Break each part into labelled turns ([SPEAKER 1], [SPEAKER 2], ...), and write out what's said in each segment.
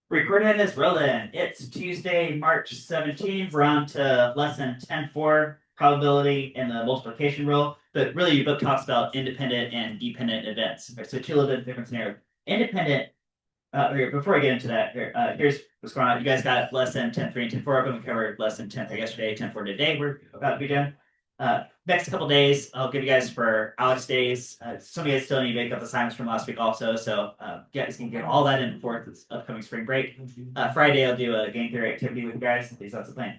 [SPEAKER 1] Recording is rolling. It's Tuesday, March 17th. We're on to lesson 10.4, probability and the multiplication rule. But really, your book talks about independent and dependent events. Right, so two little bit different scenarios. Independent, before I get into that, here's what's going on. You guys got lesson 10.3 and 10.4 open. We covered lesson 10.3 yesterday, 10.4 today. We're about to be done. Next couple days, I'll give you guys for Alex days. Some of you guys still need to make up assignments from last week also, so you guys can get all that in before this upcoming spring break. Friday, I'll do a game theory activity with you guys. At least that's the plan.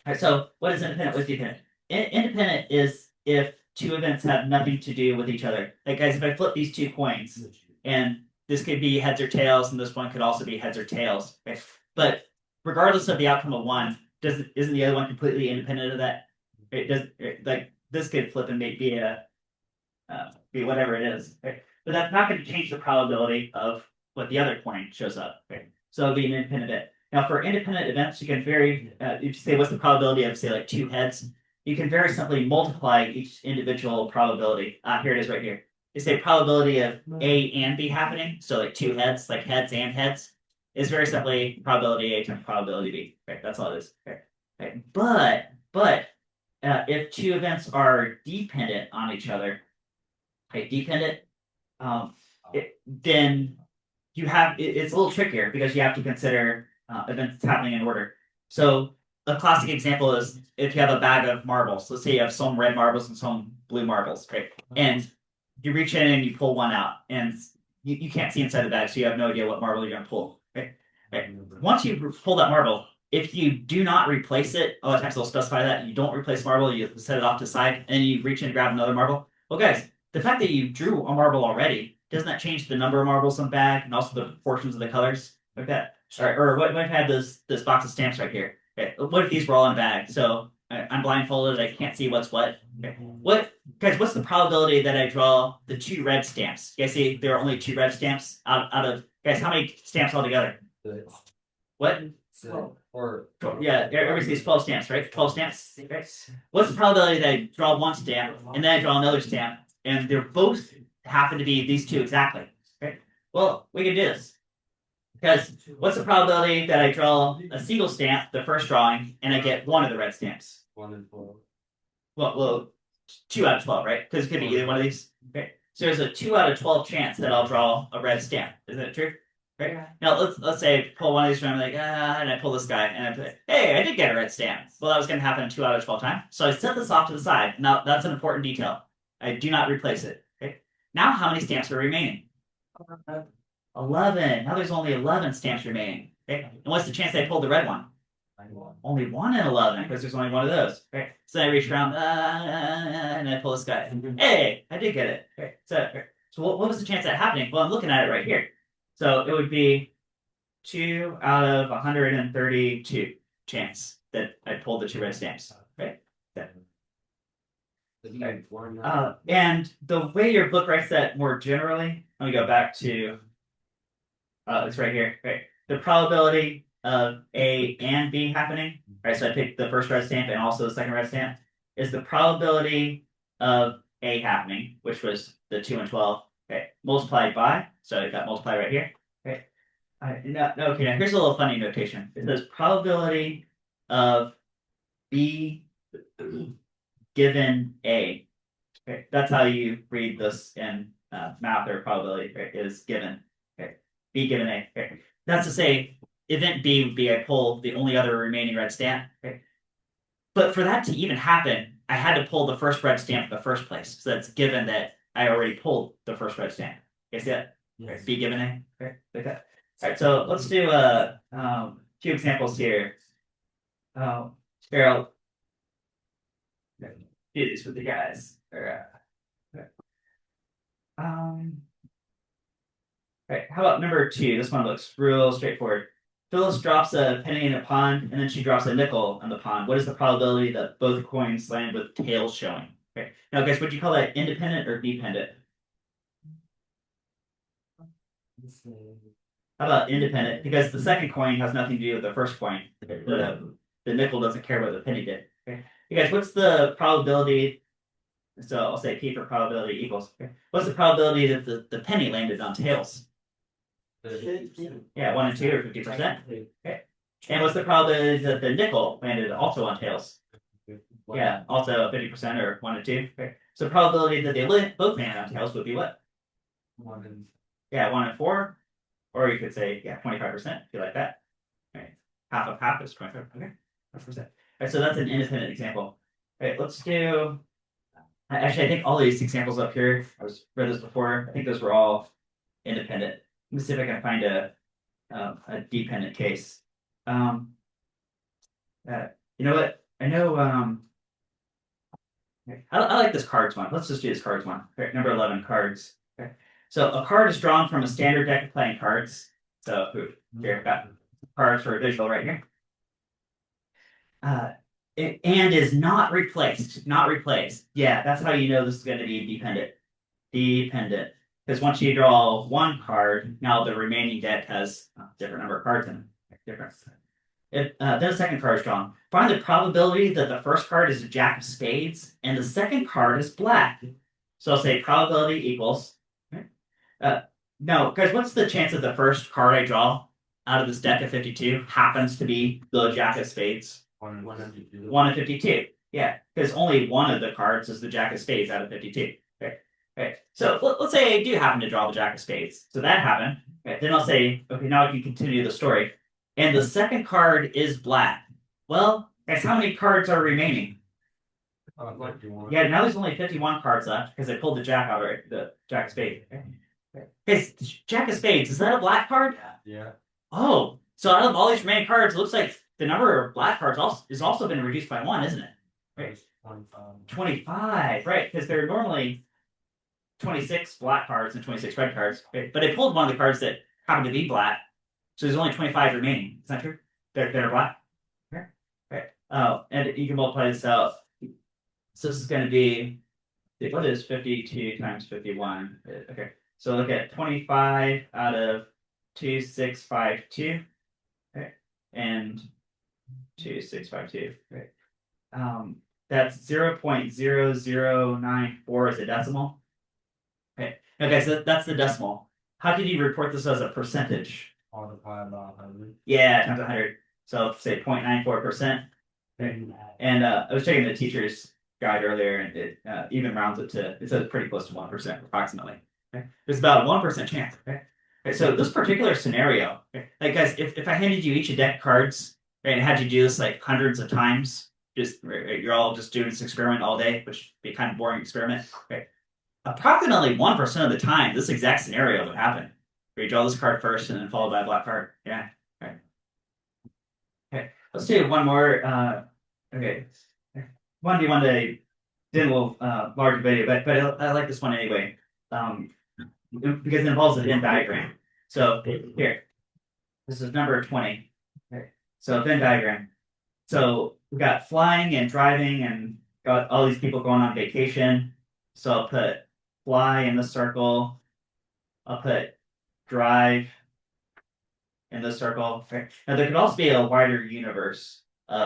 [SPEAKER 1] All right, so what is independent? What's dependent? Independent is if two events have nothing to do with each other. Like guys, if I flip these two coins, and this could be heads or tails, and this one could also be heads or tails. Okay? But regardless of the outcome of one, isn't the other one completely independent of that? Like this could flip and be whatever it is, right? But that's not going to change the probability of what the other coin shows up, right? So it'll be an independent event. Now for independent events, you can if you say what's the probability of say like two heads, you can very simply multiply each individual probability. Here it is right here. You say probability of A and B happening, so like two heads, like heads and heads, is very simply probability A times probability B. Right? That's all it is. Right? But if two events are dependent on each other, okay, dependent, then it's a little trickier because you have to consider events happening in order. So a classic example is if you have a bag of marbles. Let's say you have some red marbles and some blue marbles, right? And you reach in and you pull one out, and you can't see inside the bag, so you have no idea what marble you're gonna pull. Right? Once you pull that marble, if you do not replace it, a lot of times they'll specify that you don't replace marble, you set it off to the side, and you reach in and grab another marble. Well, guys, the fact that you drew a marble already doesn't that change the number of marbles in the bag and also the proportions of the colors like that? Or what if I had this box of stamps right here? Okay. What if these were all in a bag? So I'm blindfolded, I can't see what's what. Okay. What's the probability that I draw the two red stamps? You guys see there are only two red stamps out of guys, how many stamps altogether? What?
[SPEAKER 2] So, or
[SPEAKER 1] Yeah, everybody sees 12 stamps, right? 12 stamps. Right? What's the probability that I draw one stamp and then I draw another stamp and they're both happen to be these two exactly? Right? Well, we can do this. Because what's the probability that I draw a single stamp, the first drawing, and I get one of the red stamps?
[SPEAKER 2] 1 in 12.
[SPEAKER 1] Well, 2 out of 12, right? Because it could be either one of these. Okay. So there's a 2 out of 12 chance that I'll draw a red stamp. Isn't that true? Right. Yeah. Now let's say I pull one of these from like and I pull this guy and I say, hey, I did get a red stamp. Well, that was going to happen 2 out of 12 times. So I set this off to the side. Now that's an important detail. I do not replace it. Okay. Now how many stamps are remaining? 11. Now there's only 11 stamps remaining. Okay. And what's the chance I pulled the red one? Only 1 in 11 because there's only one of those. Right. So I reach around and I pull this guy. Hey, I did get it. Right. So what was the chance of that happening? Well, I'm looking at it right here. So it would be 2 out of 132 chance that I pulled the two red stamps. Right. And the way your book writes that more generally, let me go back to it's right here. Right. The probability of A and B happening. Right. So I picked the first red stamp and also the second red stamp is the probability of A happening, which was the 2 and 12. Okay, multiplied by, so I got multiply right here. Okay. Okay, now here's a little funny notation. It says probability of B given A. Okay, that's how you read this in math or probability, right, is given. Okay, B given A. Okay. That's to say, event B would be I pull the only other remaining red stamp. Okay. But for that to even happen, I had to pull the first red stamp in the first place. So that's given that I already pulled the first red stamp. You see that? Yes. B given A. Okay, like that. All right, so let's do a few examples here. Here I'll do this with the guys. All right, how about number 2? This one looks real straightforward. Phyllis drops a penny in a pond, and then she drops a nickel in the pond. What is the probability that both coins land with tails showing? Okay. Now, guys, would you call that independent or dependent? How about independent? Because the second coin has nothing to do with the first coin. The nickel doesn't care what the penny did. Okay. You guys, what's the probability? So I'll say P for probability equals. Okay. What's the probability that the penny landed on tails? Yeah, 1 and 2 or 50%. Okay. And what's the probability that the nickel landed also on tails? Yeah, also 50% or 1 and 2. Okay. So probability that they both land on tails would be what? Yeah, 1 and 4. Or you could say, yeah, 25% if you like that. Right. Half of half is 25. Okay. 5%. All right, so that's an independent example. All right, let's do. Actually, I think all these examples up here, I was read this before. I think those were all independent. Let me see if I can find a dependent case. Um, you know what? I know. I like this cards one. Let's just do this cards one. Okay, number 11, cards. Okay. So a card is drawn from a standard deck of playing cards. So here, I've got cards for a visual right here. And is not replaced. Not replaced. Yeah, that's how you know this is going to be dependent. Dependent. Because once you draw one card, now the remaining deck has a different number of cards in it. Different. If then the second card is drawn. Find the probability that the first card is a jack of spades and the second card is black. So I'll say probability equals. Okay. No, guys, what's the chance that the first card I draw out of this deck of 52 happens to be the jack of spades?
[SPEAKER 2] 1 and 52.
[SPEAKER 1] 1 of 52. Yeah, because only one of the cards is the jack of spades out of 52. Okay. Okay. So let's say I do happen to draw the jack of spades. So that happened. Okay. Then I'll say, okay, now I can continue the story. And the second card is black. Well, guess how many cards are remaining? Yeah, now there's only 51 cards left because I pulled the jack out of the jack of spades. Okay. Hey, jack of spades, is that a black card?
[SPEAKER 2] Yeah.
[SPEAKER 1] Oh, so out of all these remaining cards, it looks like the number of black cards is also been reduced by 1, isn't it? Right. 25, right? Because there are normally 26 black cards and 26 red cards. Right? But I pulled one of the cards that happened to be black. So there's only 25 remaining. Is that true? They're black. Okay. Right. Oh, and you can multiply this out. So this is going to be, what is 52 times 51? Okay. So look at 25 out of 2652. Okay. And 2652. Right. That's 0.0094 as a decimal. Okay. Okay, so that's the decimal. How could you report this as a percentage?
[SPEAKER 2] Multiply by 100.
[SPEAKER 1] Yeah, times 100. So say 0.94%. Okay. And I was checking the teacher's guide earlier, and it even rounds it to, it says pretty close to 1% approximately. Okay. There's about a 1% chance. Okay. Okay, so this particular scenario, okay, like guys, if I handed you each a deck of cards, right, and had you do this like hundreds of times, just right, you're all just doing this experiment all day, which would be kind of boring experiment. Okay. Approximately 1% of the time, this exact scenario would happen. Where you draw this card first and then followed by a black card. Yeah. Okay. Okay. Let's do one more. Okay. One do one day did a little larger video, but I like this one anyway. Because it involves a Venn diagram. So here, this is number 20. Okay. So Venn diagram. So we've got flying and driving and got all these people going on vacation. So I'll put fly in the circle. I'll put drive in the circle. Okay. Now there could also be a wider universe.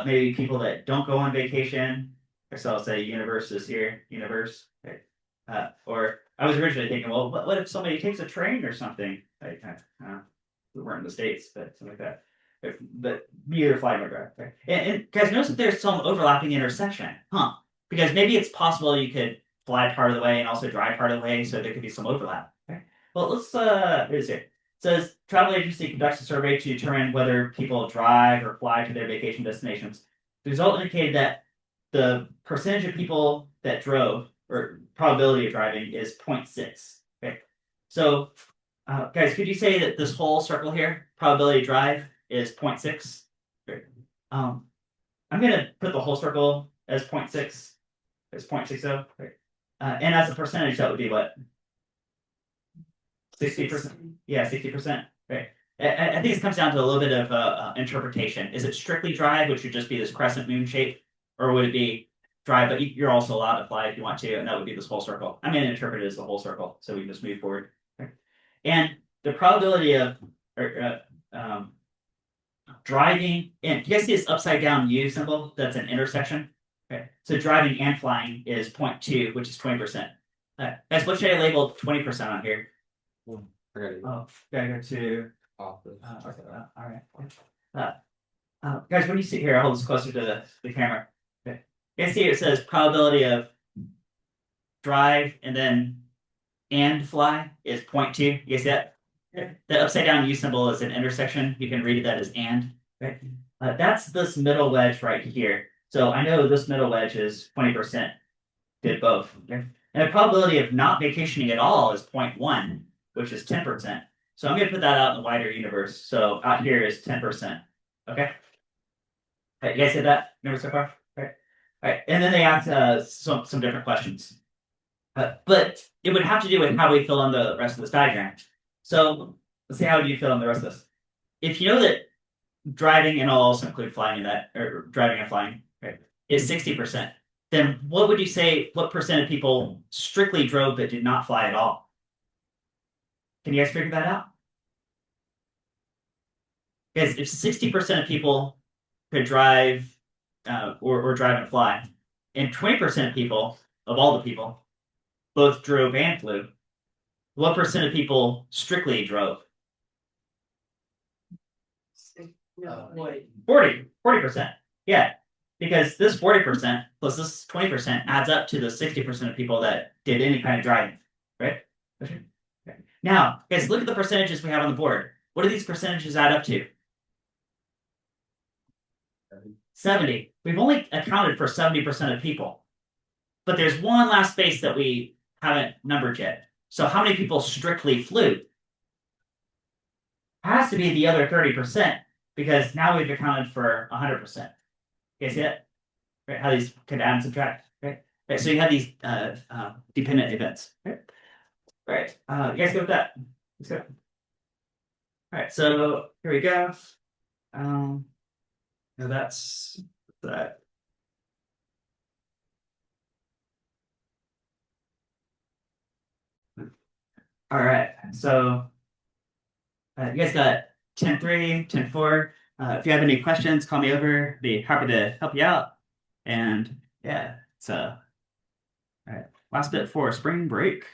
[SPEAKER 1] Maybe people that don't go on vacation. So I'll say universe is here, universe. Okay. Or I was originally thinking, well, what if somebody takes a train or something? Like, we weren't in the States, but something like that. But you either fly or drive. Okay. And guys, notice that there's some overlapping intersection, huh? Because maybe it's possible you could fly part of the way and also drive part of the way, so there could be some overlap. Okay. Well, let's here's here. It says travel agency conducts a survey to determine whether people drive or fly to their vacation destinations. The result indicated that the percentage of people that drove or probability of driving is 0.6. Okay. So, guys, could you say that this whole circle here, probability of drive, is 0.6? Okay. I'm going to put the whole circle as 0.6, as 0.60. Okay. And as a percentage, that would be what? 60%. Yeah, 60%. Right. I think it comes down to a little bit of interpretation. Is it strictly drive, which would just be this crescent moon shape, or would it be drive, but you're also allowed to fly if you want to, and that would be this whole circle. I'm going to interpret it as the whole circle, so we can just move forward. Okay. And the probability of driving, and you guys see this upside down U symbol? That's an intersection. Okay. So driving and flying is 0.2, which is 20%. Guys, what should I label 20% on here?
[SPEAKER 2] Okay.
[SPEAKER 1] Oh, gotta go to.
[SPEAKER 2] Office.
[SPEAKER 1] Okay, all right. Guys, when you see here, I'll hold this closer to the camera. Okay. You can see it says probability of drive and then and fly is 0.2. You guys see that? The upside down U symbol is an intersection. You can read that as and. Right? That's this middle wedge right here. So I know this middle wedge is 20%. Did both. Okay? And the probability of not vacationing at all is 0.1, which is 10%. So I'm going to put that out in the wider universe. So out here is 10%. Okay? You guys get that? Remember so far? Right. All right. And then they ask some different questions. But it would have to do with how we fill in the rest of this diagram. So let's see, how do you fill in the rest of this? If you know that driving, and I'll also include flying in that, or driving and flying, right, is 60%, then what would you say, what percent of people strictly drove but did not fly at all? Can you guys figure that out? Because if 60% of people could drive or drive and fly, and 20% of people, of all the people, both drove and flew, what percent of people strictly drove?
[SPEAKER 2] No,
[SPEAKER 1] 40%. Yeah. Because this 40% plus this 20% adds up to the 60% of people that did any kind of driving. Right? Okay. Now, guys, look at the percentages we have on the board. What do these percentages add up to? 70. We've only accounted for 70% of people. But there's one last space that we haven't numbered yet. So how many people strictly flew? Has to be the other 30%, because now we've accounted for 100%. You guys see that? Right? How these could add and subtract. Right? Right. So you have these dependent events. Right? Right. You guys go with that. Let's go. All right. So here we go. Now that's that. All right. So you guys got 10-3, 10-4. If you have any questions, call me over. Be happy to help you out. And yeah, it's all right. Last bit for spring break.